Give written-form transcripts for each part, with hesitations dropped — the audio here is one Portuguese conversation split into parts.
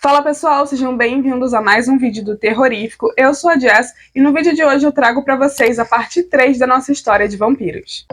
Fala pessoal, sejam bem-vindos a mais um vídeo do Terrorífico. Eu sou a Jess e no vídeo de hoje eu trago para vocês a parte 3 da nossa história de vampiros.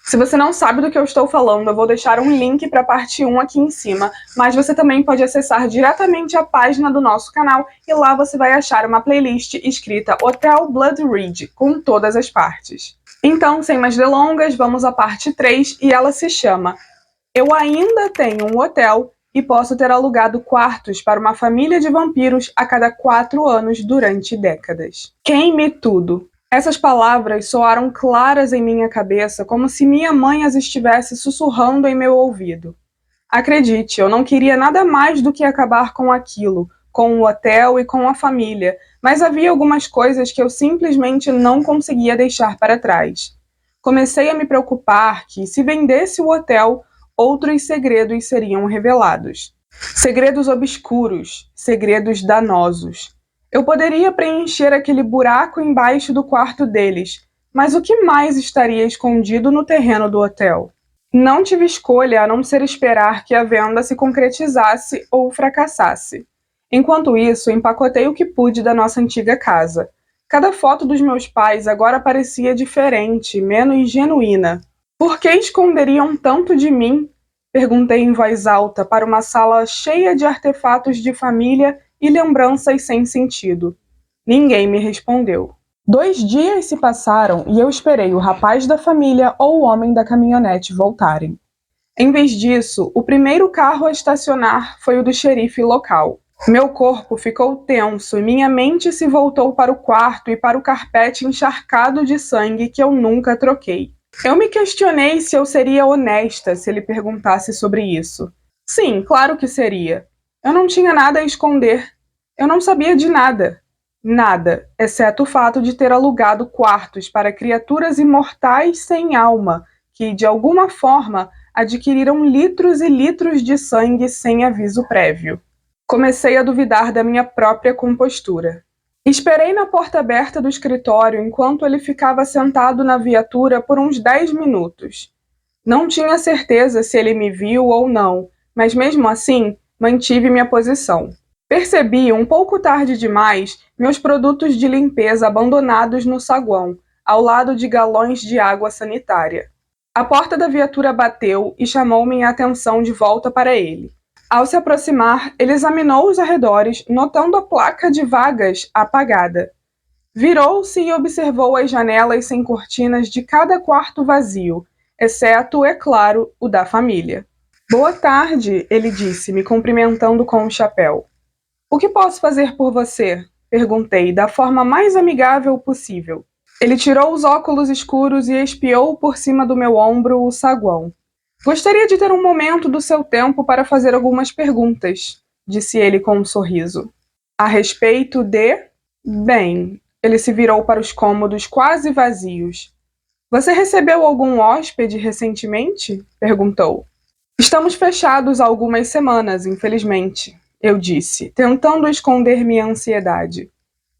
Se você não sabe do que eu estou falando, eu vou deixar um link para a parte 1 aqui em cima, mas você também pode acessar diretamente a página do nosso canal e lá você vai achar uma playlist escrita Hotel Blood Ridge, com todas as partes. Então, sem mais delongas, vamos à parte 3 e ela se chama Eu ainda tenho um hotel e posso ter alugado quartos para uma família de vampiros a cada 4 anos durante décadas. Queime tudo! Essas palavras soaram claras em minha cabeça como se minha mãe as estivesse sussurrando em meu ouvido. Acredite, eu não queria nada mais do que acabar com aquilo, com o hotel e com a família, mas havia algumas coisas que eu simplesmente não conseguia deixar para trás. Comecei a me preocupar que, se vendesse o hotel, outros segredos seriam revelados. Segredos obscuros, segredos danosos. Eu poderia preencher aquele buraco embaixo do quarto deles, mas o que mais estaria escondido no terreno do hotel? Não tive escolha a não ser esperar que a venda se concretizasse ou fracassasse. Enquanto isso, empacotei o que pude da nossa antiga casa. Cada foto dos meus pais agora parecia diferente, menos genuína. Por que esconderiam tanto de mim? Perguntei em voz alta para uma sala cheia de artefatos de família e lembranças sem sentido. Ninguém me respondeu. 2 dias se passaram e eu esperei o rapaz da família ou o homem da caminhonete voltarem. Em vez disso, o primeiro carro a estacionar foi o do xerife local. Meu corpo ficou tenso e minha mente se voltou para o quarto e para o carpete encharcado de sangue que eu nunca troquei. Eu me questionei se eu seria honesta se ele perguntasse sobre isso. Sim, claro que seria. Eu não tinha nada a esconder. Eu não sabia de nada. Nada, exceto o fato de ter alugado quartos para criaturas imortais sem alma, que, de alguma forma, adquiriram litros e litros de sangue sem aviso prévio. Comecei a duvidar da minha própria compostura. Esperei na porta aberta do escritório enquanto ele ficava sentado na viatura por uns 10 minutos. Não tinha certeza se ele me viu ou não, mas mesmo assim, mantive minha posição. Percebi, um pouco tarde demais, meus produtos de limpeza abandonados no saguão, ao lado de galões de água sanitária. A porta da viatura bateu e chamou minha atenção de volta para ele. Ao se aproximar, ele examinou os arredores, notando a placa de vagas apagada. Virou-se e observou as janelas sem cortinas de cada quarto vazio, exceto, é claro, o da família. Boa tarde, ele disse, me cumprimentando com o chapéu. O que posso fazer por você? Perguntei, da forma mais amigável possível. Ele tirou os óculos escuros e espiou por cima do meu ombro o saguão. Gostaria de ter um momento do seu tempo para fazer algumas perguntas, disse ele com um sorriso. A respeito de... Bem, ele se virou para os cômodos quase vazios. Você recebeu algum hóspede recentemente? Perguntou. Estamos fechados há algumas semanas, infelizmente, eu disse, tentando esconder minha ansiedade.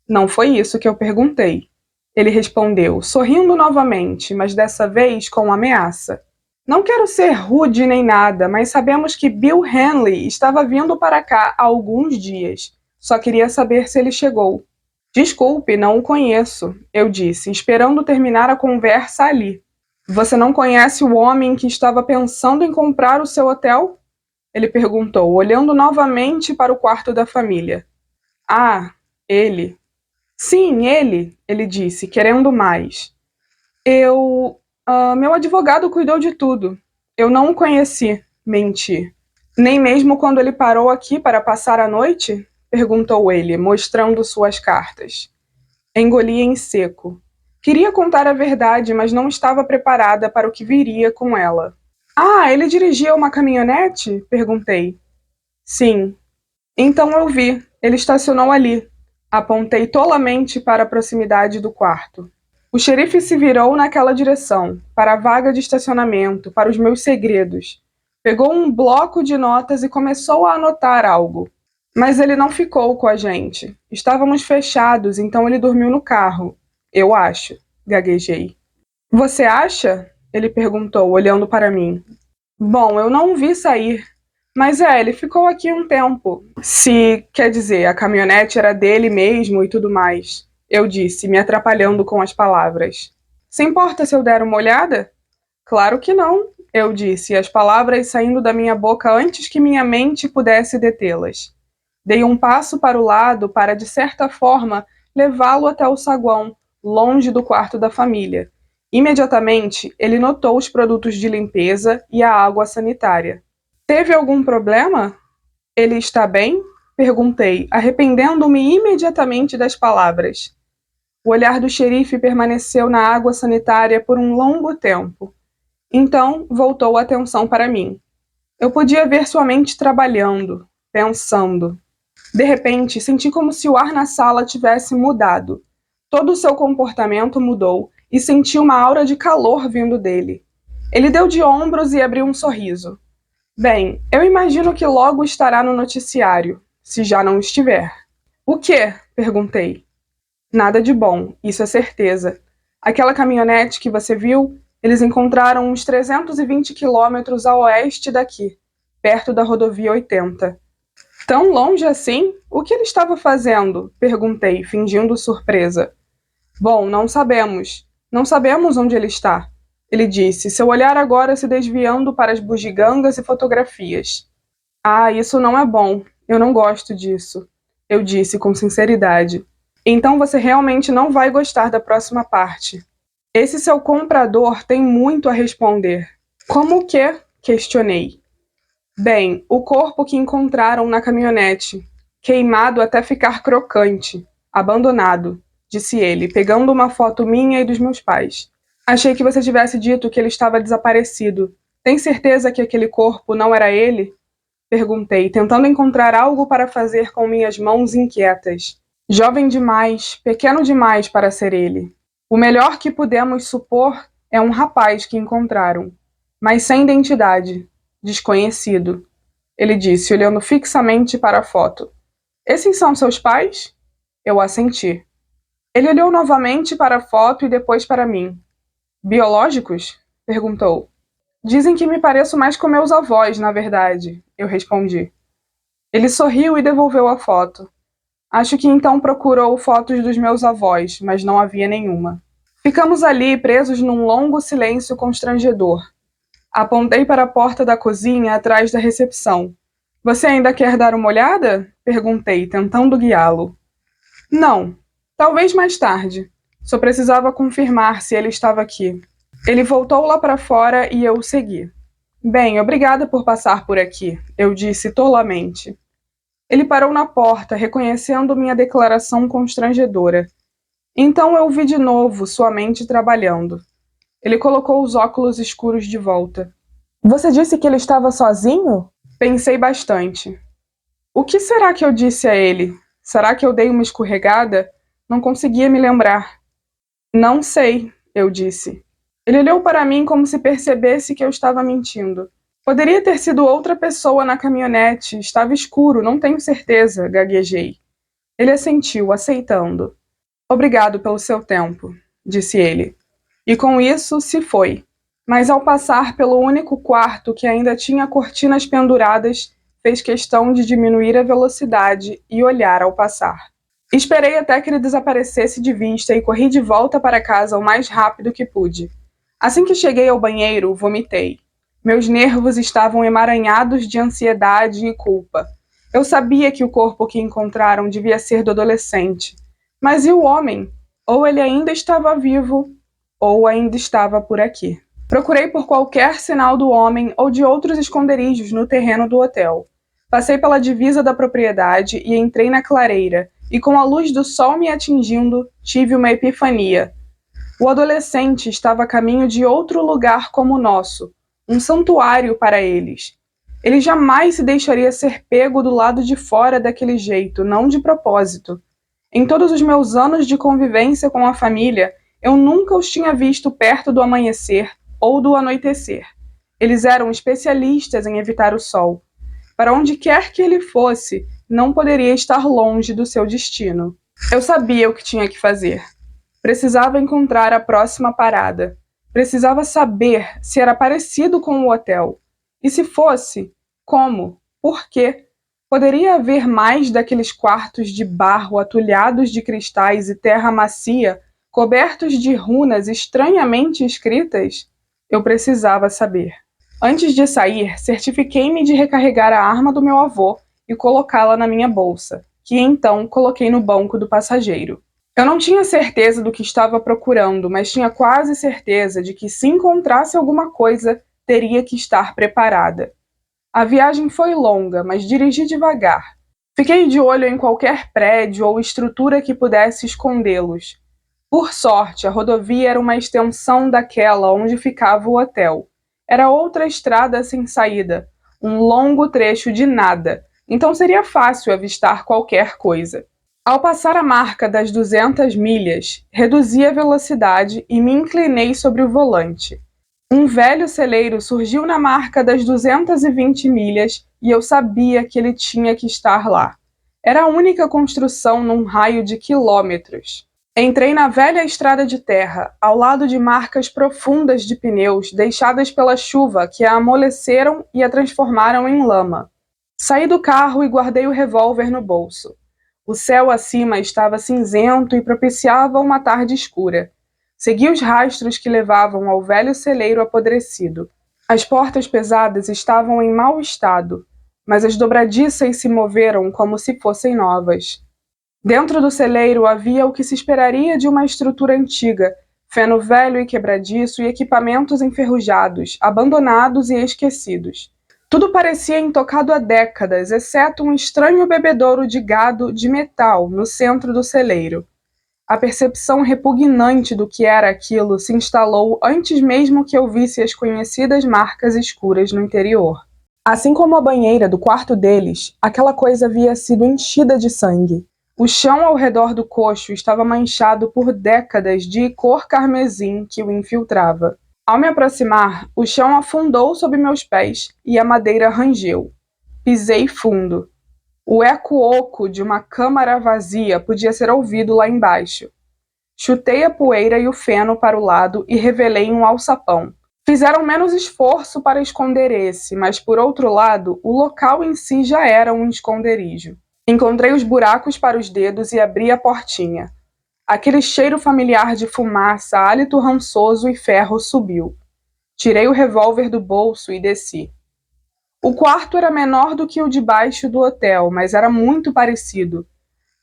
Não foi isso que eu perguntei. Ele respondeu, sorrindo novamente, mas dessa vez com ameaça. Não quero ser rude nem nada, mas sabemos que Bill Henley estava vindo para cá há alguns dias. Só queria saber se ele chegou. Desculpe, não o conheço, eu disse, esperando terminar a conversa ali. Você não conhece o homem que estava pensando em comprar o seu hotel? Ele perguntou, olhando novamente para o quarto da família. Ah, ele. Sim, ele disse, querendo mais. Meu advogado cuidou de tudo. Eu não o conheci, menti. Nem mesmo quando ele parou aqui para passar a noite? Perguntou ele, mostrando suas cartas. Engoli em seco. Queria contar a verdade, mas não estava preparada para o que viria com ela. Ah, ele dirigia uma caminhonete? Perguntei. Sim. Então eu vi. Ele estacionou ali. Apontei tolamente para a proximidade do quarto. O xerife se virou naquela direção, para a vaga de estacionamento, para os meus segredos. Pegou um bloco de notas e começou a anotar algo. Mas ele não ficou com a gente. Estávamos fechados, então ele dormiu no carro. Eu acho, gaguejei. Você acha? Ele perguntou, olhando para mim. Bom, eu não o vi sair. Mas ele ficou aqui um tempo. Se, quer dizer, a caminhonete era dele mesmo e tudo mais. Eu disse, me atrapalhando com as palavras. Se importa se eu der uma olhada? Claro que não, eu disse, as palavras saindo da minha boca antes que minha mente pudesse detê-las. Dei um passo para o lado para, de certa forma, levá-lo até o saguão, longe do quarto da família. Imediatamente, ele notou os produtos de limpeza e a água sanitária. Teve algum problema? Ele está bem? Perguntei, arrependendo-me imediatamente das palavras. O olhar do xerife permaneceu na água sanitária por um longo tempo. Então, voltou a atenção para mim. Eu podia ver sua mente trabalhando, pensando. De repente, senti como se o ar na sala tivesse mudado. Todo o seu comportamento mudou e senti uma aura de calor vindo dele. Ele deu de ombros e abriu um sorriso. Bem, eu imagino que logo estará no noticiário, se já não estiver. O quê? Perguntei. Nada de bom, isso é certeza. Aquela caminhonete que você viu, eles encontraram uns 320 quilômetros a oeste daqui, perto da rodovia 80. Tão longe assim? O que ele estava fazendo? Perguntei, fingindo surpresa. Bom, não sabemos. Não sabemos onde ele está. Ele disse, seu olhar agora se desviando para as bugigangas e fotografias. Ah, isso não é bom. Eu não gosto disso. Eu disse com sinceridade. Então você realmente não vai gostar da próxima parte. Esse seu comprador tem muito a responder. Como o quê? Questionei. Bem, o corpo que encontraram na caminhonete, queimado até ficar crocante, abandonado, disse ele, pegando uma foto minha e dos meus pais. Achei que você tivesse dito que ele estava desaparecido. Tem certeza que aquele corpo não era ele? Perguntei, tentando encontrar algo para fazer com minhas mãos inquietas. Jovem demais, pequeno demais para ser ele. O melhor que pudemos supor é um rapaz que encontraram, mas sem identidade, desconhecido. Ele disse, olhando fixamente para a foto. Esses são seus pais? Eu assenti. Ele olhou novamente para a foto e depois para mim. Biológicos? Perguntou. Dizem que me pareço mais com meus avós, na verdade, eu respondi. Ele sorriu e devolveu a foto. Acho que então procurou fotos dos meus avós, mas não havia nenhuma. Ficamos ali, presos num longo silêncio constrangedor. Apontei para a porta da cozinha atrás da recepção. Você ainda quer dar uma olhada? Perguntei, tentando guiá-lo. Não. Talvez mais tarde. Só precisava confirmar se ele estava aqui. Ele voltou lá para fora e eu o segui. Bem, obrigada por passar por aqui, eu disse tolamente. Ele parou na porta, reconhecendo minha declaração constrangedora. Então eu vi de novo sua mente trabalhando. Ele colocou os óculos escuros de volta. Você disse que ele estava sozinho? Pensei bastante. O que será que eu disse a ele? Será que eu dei uma escorregada? Não conseguia me lembrar. Não sei, eu disse. Ele olhou para mim como se percebesse que eu estava mentindo. Poderia ter sido outra pessoa na caminhonete, estava escuro, não tenho certeza, gaguejei. Ele assentiu, aceitando. Obrigado pelo seu tempo, disse ele. E com isso se foi. Mas ao passar pelo único quarto que ainda tinha cortinas penduradas, fez questão de diminuir a velocidade e olhar ao passar. Esperei até que ele desaparecesse de vista e corri de volta para casa o mais rápido que pude. Assim que cheguei ao banheiro, vomitei. Meus nervos estavam emaranhados de ansiedade e culpa. Eu sabia que o corpo que encontraram devia ser do adolescente. Mas e o homem? Ou ele ainda estava vivo, ou ainda estava por aqui. Procurei por qualquer sinal do homem ou de outros esconderijos no terreno do hotel. Passei pela divisa da propriedade e entrei na clareira, e com a luz do sol me atingindo, tive uma epifania. O adolescente estava a caminho de outro lugar como o nosso, um santuário para eles. Ele jamais se deixaria ser pego do lado de fora daquele jeito, não de propósito. Em todos os meus anos de convivência com a família, eu nunca os tinha visto perto do amanhecer ou do anoitecer. Eles eram especialistas em evitar o sol. Para onde quer que ele fosse, não poderia estar longe do seu destino. Eu sabia o que tinha que fazer. Precisava encontrar a próxima parada. Precisava saber se era parecido com o hotel. E se fosse, como? Por quê? Poderia haver mais daqueles quartos de barro atulhados de cristais e terra macia, cobertos de runas estranhamente escritas? Eu precisava saber. Antes de sair, certifiquei-me de recarregar a arma do meu avô e colocá-la na minha bolsa, que então coloquei no banco do passageiro. Eu não tinha certeza do que estava procurando, mas tinha quase certeza de que, se encontrasse alguma coisa, teria que estar preparada. A viagem foi longa, mas dirigi devagar. Fiquei de olho em qualquer prédio ou estrutura que pudesse escondê-los. Por sorte, a rodovia era uma extensão daquela onde ficava o hotel. Era outra estrada sem saída, um longo trecho de nada, então seria fácil avistar qualquer coisa. Ao passar a marca das 200 milhas, reduzi a velocidade e me inclinei sobre o volante. Um velho celeiro surgiu na marca das 220 milhas e eu sabia que ele tinha que estar lá. Era a única construção num raio de quilômetros. Entrei na velha estrada de terra, ao lado de marcas profundas de pneus deixadas pela chuva que a amoleceram e a transformaram em lama. Saí do carro e guardei o revólver no bolso. O céu acima estava cinzento e propiciava uma tarde escura. Segui os rastros que levavam ao velho celeiro apodrecido. As portas pesadas estavam em mau estado, mas as dobradiças se moveram como se fossem novas. Dentro do celeiro havia o que se esperaria de uma estrutura antiga, feno velho e quebradiço e equipamentos enferrujados, abandonados e esquecidos. Tudo parecia intocado há décadas, exceto um estranho bebedouro de gado de metal no centro do celeiro. A percepção repugnante do que era aquilo se instalou antes mesmo que eu visse as conhecidas marcas escuras no interior. Assim como a banheira do quarto deles, aquela coisa havia sido enchida de sangue. O chão ao redor do coxo estava manchado por décadas de cor carmesim que o infiltrava. Ao me aproximar, o chão afundou sob meus pés e a madeira rangeu. Pisei fundo. O eco oco de uma câmara vazia podia ser ouvido lá embaixo. Chutei a poeira e o feno para o lado e revelei um alçapão. Fizeram menos esforço para esconder esse, mas por outro lado, o local em si já era um esconderijo. Encontrei os buracos para os dedos e abri a portinha. Aquele cheiro familiar de fumaça, hálito rançoso e ferro subiu. Tirei o revólver do bolso e desci. O quarto era menor do que o de baixo do hotel, mas era muito parecido.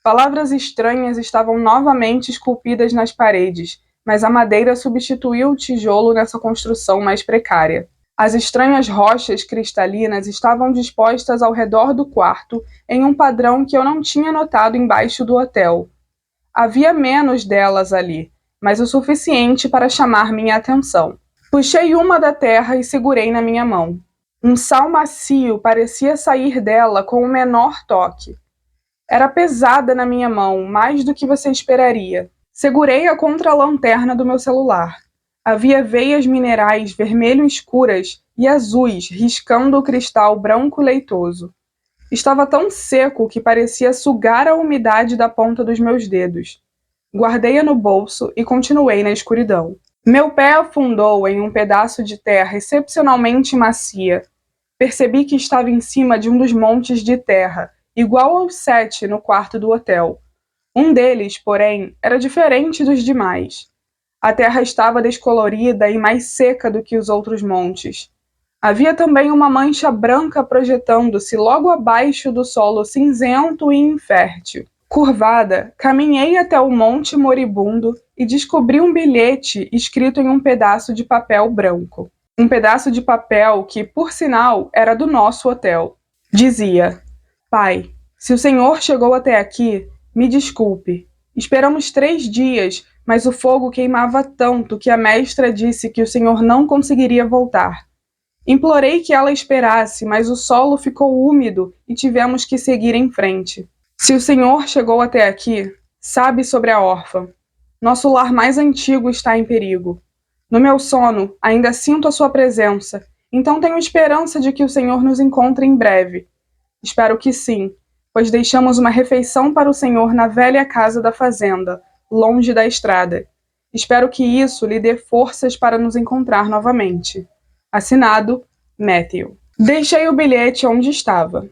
Palavras estranhas estavam novamente esculpidas nas paredes, mas a madeira substituiu o tijolo nessa construção mais precária. As estranhas rochas cristalinas estavam dispostas ao redor do quarto em um padrão que eu não tinha notado embaixo do hotel. Havia menos delas ali, mas o suficiente para chamar minha atenção. Puxei uma da terra e segurei na minha mão. Um sal macio parecia sair dela com o menor toque. Era pesada na minha mão, mais do que você esperaria. Segurei-a contra a lanterna do meu celular. Havia veias minerais vermelho escuras e azuis riscando o cristal branco leitoso. Estava tão seco que parecia sugar a umidade da ponta dos meus dedos. Guardei-a no bolso e continuei na escuridão. Meu pé afundou em um pedaço de terra excepcionalmente macia. Percebi que estava em cima de um dos montes de terra, igual aos 7 no quarto do hotel. Um deles, porém, era diferente dos demais. A terra estava descolorida e mais seca do que os outros montes. Havia também uma mancha branca projetando-se logo abaixo do solo cinzento e infértil. Curvada, caminhei até o monte moribundo e descobri um bilhete escrito em um pedaço de papel branco. Um pedaço de papel que, por sinal, era do nosso hotel. Dizia: Pai, se o senhor chegou até aqui, me desculpe. Esperamos 3 dias, mas o fogo queimava tanto que a mestra disse que o senhor não conseguiria voltar. Implorei que ela esperasse, mas o solo ficou úmido e tivemos que seguir em frente. Se o senhor chegou até aqui, sabe sobre a órfã. Nosso lar mais antigo está em perigo. No meu sono, ainda sinto a sua presença, Então tenho esperança de que o Senhor nos encontre em breve. Espero que sim, pois deixamos uma refeição para o Senhor na velha casa da fazenda, longe da estrada. Espero que isso lhe dê forças para nos encontrar novamente. Assinado, Matthew. Deixei o bilhete onde estava.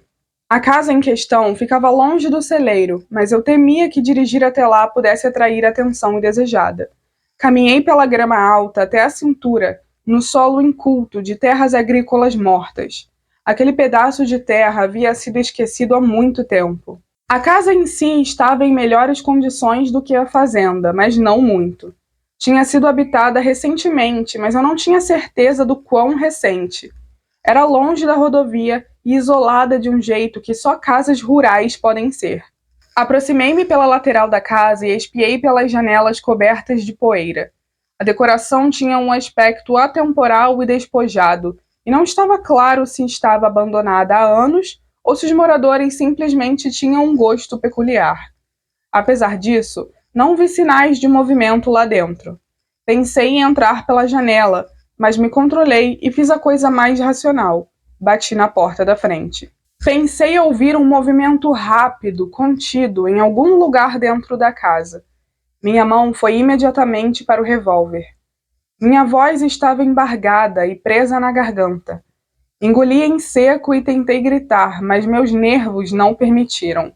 A casa em questão ficava longe do celeiro, mas eu temia que dirigir até lá pudesse atrair a atenção indesejada. Caminhei pela grama alta até a cintura, no solo inculto de terras agrícolas mortas. Aquele pedaço de terra havia sido esquecido há muito tempo. A casa em si estava em melhores condições do que a fazenda, mas não muito. Tinha sido habitada recentemente, mas eu não tinha certeza do quão recente. Era longe da rodovia e isolada de um jeito que só casas rurais podem ser. Aproximei-me pela lateral da casa e espiei pelas janelas cobertas de poeira. A decoração tinha um aspecto atemporal e despojado, e não estava claro se estava abandonada há anos ou se os moradores simplesmente tinham um gosto peculiar. Apesar disso, não vi sinais de movimento lá dentro. Pensei em entrar pela janela, mas me controlei e fiz a coisa mais racional. Bati na porta da frente. Pensei ouvir um movimento rápido, contido, em algum lugar dentro da casa. Minha mão foi imediatamente para o revólver. Minha voz estava embargada e presa na garganta. Engoli em seco e tentei gritar, mas meus nervos não permitiram.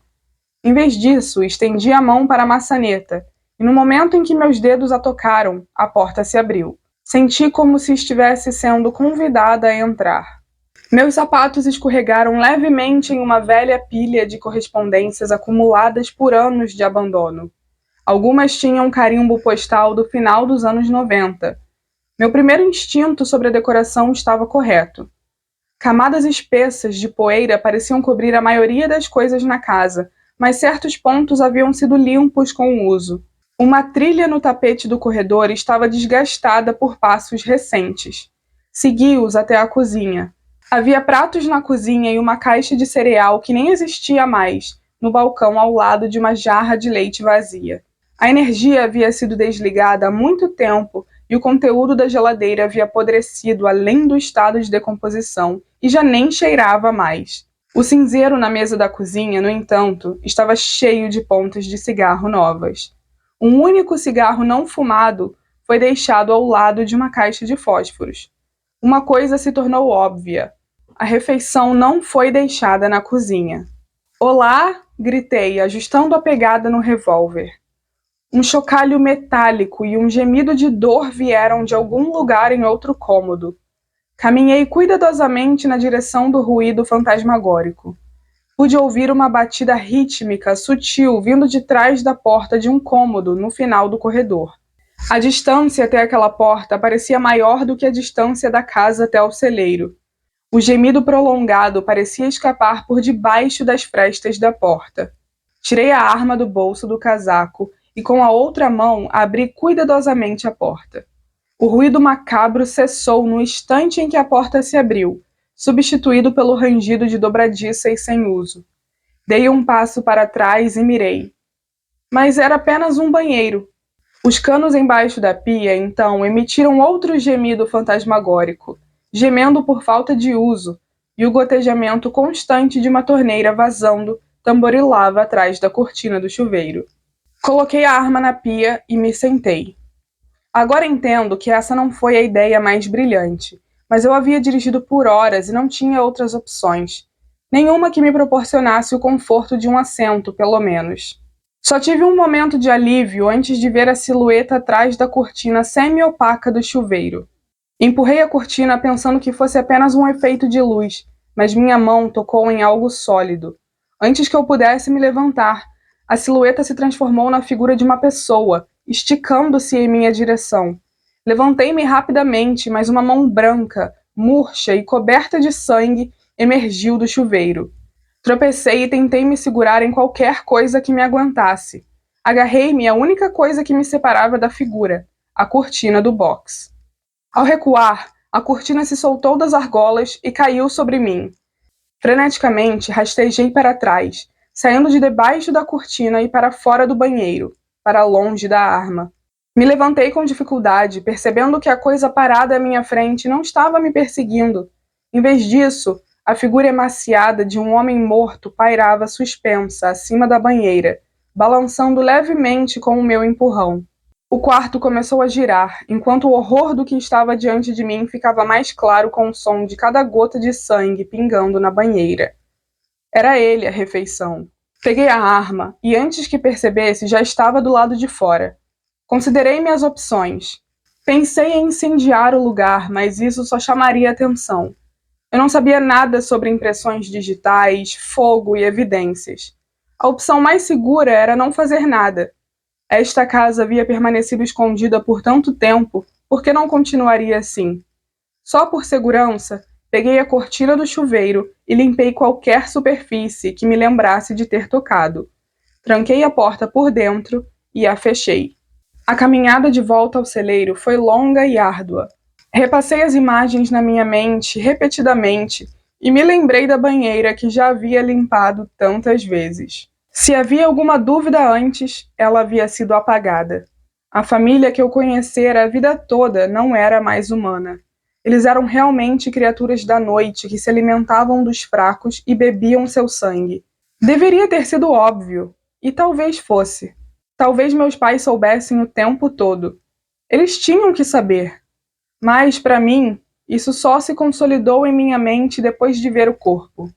Em vez disso, estendi a mão para a maçaneta, e no momento em que meus dedos a tocaram, a porta se abriu. Senti como se estivesse sendo convidada a entrar. Meus sapatos escorregaram levemente em uma velha pilha de correspondências acumuladas por anos de abandono. Algumas tinham um carimbo postal do final dos anos 90. Meu primeiro instinto sobre a decoração estava correto. Camadas espessas de poeira pareciam cobrir a maioria das coisas na casa, mas certos pontos haviam sido limpos com o uso. Uma trilha no tapete do corredor estava desgastada por passos recentes. Segui-os até a cozinha. Havia pratos na cozinha e uma caixa de cereal que nem existia mais, no balcão ao lado de uma jarra de leite vazia. A energia havia sido desligada há muito tempo e o conteúdo da geladeira havia apodrecido além do estado de decomposição e já nem cheirava mais. O cinzeiro na mesa da cozinha, no entanto, estava cheio de pontas de cigarro novas. Um único cigarro não fumado foi deixado ao lado de uma caixa de fósforos. Uma coisa se tornou óbvia. A refeição não foi deixada na cozinha. "Olá!", gritei, ajustando a pegada no revólver. Um chocalho metálico e um gemido de dor vieram de algum lugar em outro cômodo. Caminhei cuidadosamente na direção do ruído fantasmagórico. Pude ouvir uma batida rítmica, sutil, vindo de trás da porta de um cômodo no final do corredor. A distância até aquela porta parecia maior do que a distância da casa até o celeiro. O gemido prolongado parecia escapar por debaixo das frestas da porta. Tirei a arma do bolso do casaco e com a outra mão abri cuidadosamente a porta. O ruído macabro cessou no instante em que a porta se abriu, substituído pelo rangido de dobradiças sem uso. Dei um passo para trás e mirei. Mas era apenas um banheiro. Os canos embaixo da pia, então, emitiram outro gemido fantasmagórico, gemendo por falta de uso, e o gotejamento constante de uma torneira vazando tamborilava atrás da cortina do chuveiro. Coloquei a arma na pia e me sentei. Agora entendo que essa não foi a ideia mais brilhante, mas eu havia dirigido por horas e não tinha outras opções. Nenhuma que me proporcionasse o conforto de um assento, pelo menos. Só tive um momento de alívio antes de ver a silhueta atrás da cortina semi-opaca do chuveiro. Empurrei a cortina pensando que fosse apenas um efeito de luz, mas minha mão tocou em algo sólido. Antes que eu pudesse me levantar, a silhueta se transformou na figura de uma pessoa, esticando-se em minha direção. Levantei-me rapidamente, mas uma mão branca, murcha e coberta de sangue emergiu do chuveiro. Tropecei e tentei me segurar em qualquer coisa que me aguentasse. Agarrei-me à única coisa que me separava da figura, a cortina do box. Ao recuar, a cortina se soltou das argolas e caiu sobre mim. Freneticamente, rastejei para trás, saindo de debaixo da cortina e para fora do banheiro, para longe da arma. Me levantei com dificuldade, percebendo que a coisa parada à minha frente não estava me perseguindo. Em vez disso, a figura emaciada de um homem morto pairava suspensa acima da banheira, balançando levemente com o meu empurrão. O quarto começou a girar, enquanto o horror do que estava diante de mim ficava mais claro com o som de cada gota de sangue pingando na banheira. Era ele a refeição. Peguei a arma e, antes que percebesse, já estava do lado de fora. Considerei minhas opções. Pensei em incendiar o lugar, mas isso só chamaria atenção. Eu não sabia nada sobre impressões digitais, fogo e evidências. A opção mais segura era não fazer nada. Esta casa havia permanecido escondida por tanto tempo, por que não continuaria assim? Só por segurança, peguei a cortina do chuveiro e limpei qualquer superfície que me lembrasse de ter tocado. Tranquei a porta por dentro e a fechei. A caminhada de volta ao celeiro foi longa e árdua. Repassei as imagens na minha mente repetidamente e me lembrei da banheira que já havia limpado tantas vezes. Se havia alguma dúvida antes, ela havia sido apagada. A família que eu conhecera a vida toda não era mais humana. Eles eram realmente criaturas da noite que se alimentavam dos fracos e bebiam seu sangue. Deveria ter sido óbvio, e talvez fosse. Talvez meus pais soubessem o tempo todo. Eles tinham que saber. Mas, para mim, isso só se consolidou em minha mente depois de ver o corpo.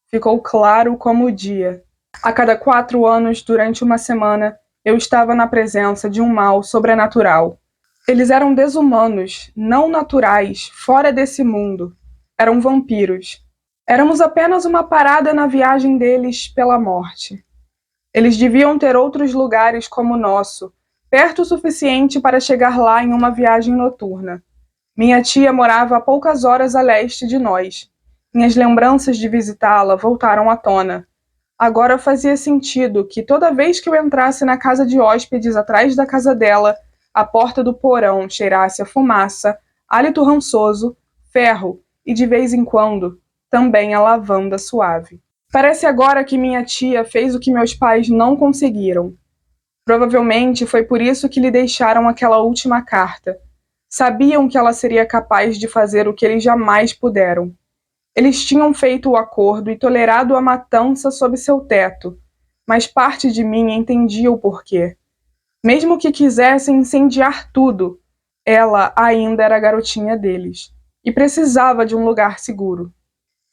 Ficou claro como o dia. A cada 4 anos, durante uma semana, eu estava na presença de um mal sobrenatural. Eles eram desumanos, não naturais, fora desse mundo. Eram vampiros. Éramos apenas uma parada na viagem deles pela morte. Eles deviam ter outros lugares como o nosso, perto o suficiente para chegar lá em uma viagem noturna. Minha tia morava a poucas horas a leste de nós. Minhas lembranças de visitá-la voltaram à tona. Agora fazia sentido que toda vez que eu entrasse na casa de hóspedes atrás da casa dela, a porta do porão cheirasse a fumaça, hálito rançoso, ferro e, de vez em quando, também a lavanda suave. Parece agora que minha tia fez o que meus pais não conseguiram. Provavelmente foi por isso que lhe deixaram aquela última carta. Sabiam que ela seria capaz de fazer o que eles jamais puderam. Eles tinham feito o acordo e tolerado a matança sob seu teto, mas parte de mim entendia o porquê. Mesmo que quisessem incendiar tudo, ela ainda era a garotinha deles, e precisava de um lugar seguro.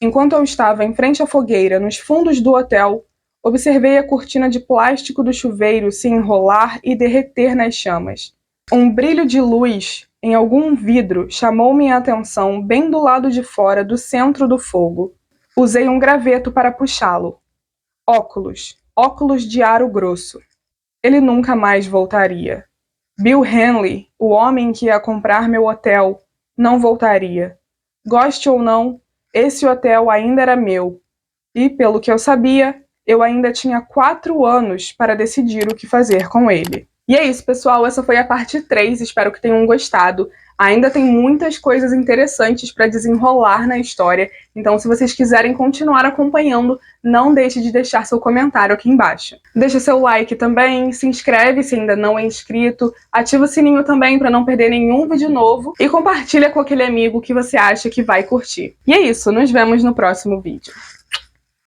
Enquanto eu estava em frente à fogueira, nos fundos do hotel, observei a cortina de plástico do chuveiro se enrolar e derreter nas chamas. Um brilho de luz em algum vidro chamou minha atenção bem do lado de fora do centro do fogo. Usei um graveto para puxá-lo. Óculos de aro grosso. Ele nunca mais voltaria. Bill Henley, o homem que ia comprar meu hotel, não voltaria. Goste ou não, esse hotel ainda era meu. E, pelo que eu sabia, eu ainda tinha 4 anos para decidir o que fazer com ele. E é isso, pessoal. Essa foi a parte 3. Espero que tenham gostado. Ainda tem muitas coisas interessantes para desenrolar na história. Então, se vocês quiserem continuar acompanhando, não deixe de deixar seu comentário aqui embaixo. Deixa seu like também, se inscreve se ainda não é inscrito, ativa o sininho também para não perder nenhum vídeo novo e compartilha com aquele amigo que você acha que vai curtir. E é isso, nos vemos no próximo vídeo.